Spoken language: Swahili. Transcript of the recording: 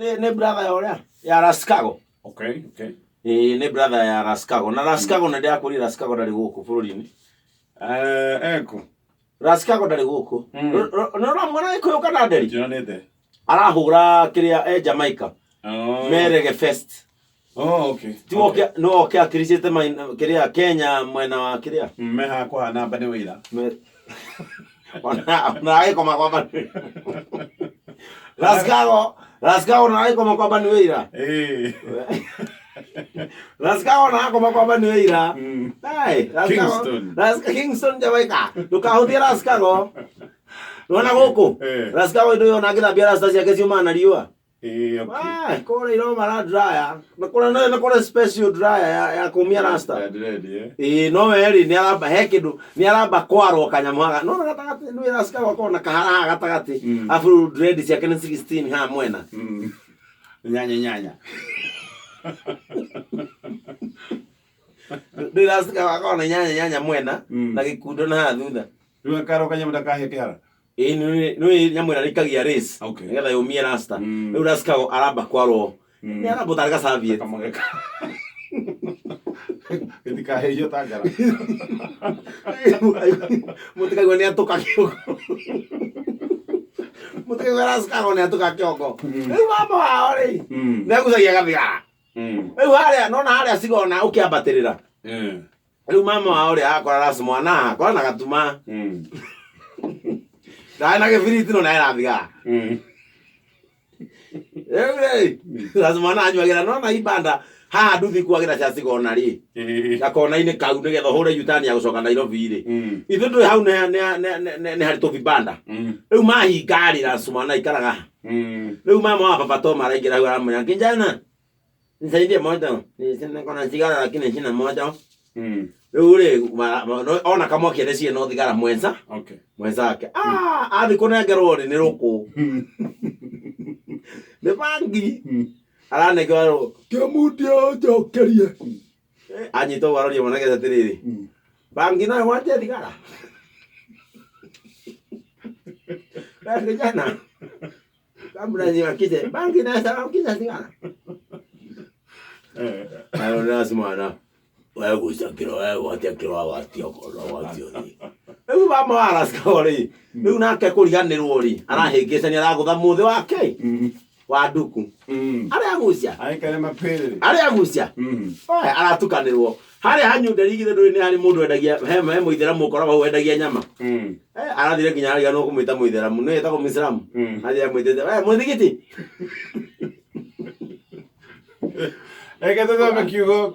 nĩ brother ya ũrĩa ya Raskago. Okay. Nĩ brother ya Raskago. Na Raskago nĩ ndĩrakũrire Raskago ndarĩ gũkũ bũrũri-inĩ. Eko. Raskago ndarĩ gũkũ. No mwana Gĩkũyũ kana Nderi? Ndionete. Arahũra kĩrĩa Jamaica. Merege Fest. Okay. No akĩricĩte kĩrĩa Kenya mwena wa kĩrĩa. Meha kũhana mba nĩ wĩra. Na agĩkoma kwamba Raskago na agĩkoma kwamba nĩ wĩra. Raskago na agĩkoma kwamba nĩ wĩra. Kingston Jamaica. Ndũkahũthie Raskago. Nona gũkũ. Raskago indo yona ngĩthambia rasta ciake ciuma na riũa. Kore iroma la dryer. Na kore special dryer ya kumia rasta. No weri ni aramba he kindu ni aramba kwarwo kanyamu haga. No gatagati ni Raskago akona kahara gatagati. Afu dread ciake ni 16 ha mwena. Nyanya. Ni Raskago akona nyanya mwena na gikundo na thutha. Rĩu karo kanyamu ndakahe kĩara. Nĩ nyamũ ĩrĩa ĩikagia race nĩgetha yũmie rasta. Rĩu Raskago aramba kwarwo nĩ aramba ũtarĩ gacabiĩ gĩtikaheio ta ngara. Mũtikaigua nĩ atũka kĩongo. Mũtikaigua Raskago nĩ atũka kĩongo. Rĩu mama wao rĩ nĩ agucagia gathigara. Rĩu harĩa nona harĩa cigona ũkĩambatĩrĩra. Rĩu mama wao rĩ akora raci mwana akora na gatuma. Na gĩbiriti no na ĩrathigara. Lazima na anyuagĩra no na ibanda haha nduthi kwagĩra cia cigona rĩ. Gakona-inĩ kau nĩgetha ũhũre yutani ya gũcoka Nairobi rĩ. Ithuĩ ndũĩ hau nĩ harĩ tũbibanda. Rĩu mahinga rĩ lazima na ikaraga. Rĩu mama wa Papa Tom araingĩra hau aramwĩra kijana nisaidie moto. Niko na sigara lakini sina moto. Rĩu rĩ ona kamwaki nĩ ciĩ no thigara mwenza. Mwenzake athi kũnengerwo rĩ nĩ rũkũ. Nĩ bangi. Aranengerwo kĩmutia njokerie. Anyitwo waroria mwanake atĩrĩrĩ. Bangi nayo watia thigara. Kijana. Kabla niwakize bangi na sawa kiza thigara. Ayo lazima na wewe gũcakĩra wewe watia kĩro watia koro watio rĩ. Rĩu mama wa Raskago rĩ rĩu nake kũriganĩrwo rĩ arahĩngĩcania aragũtha mũthĩ wake wa nduku. Arĩa agucia aratukanĩrwo harĩa hanyu Nderi githĩ ndũĩ nĩ harĩ mũndũ wendagia he mũithĩramu ũkoragwo wendagia nyama. Arathire nginya ariganĩrwo kũmwĩta mũithĩramu nĩ etagwo Mũislamu. Athire amwĩtĩte mũthigiti. Eke tũthome kiugo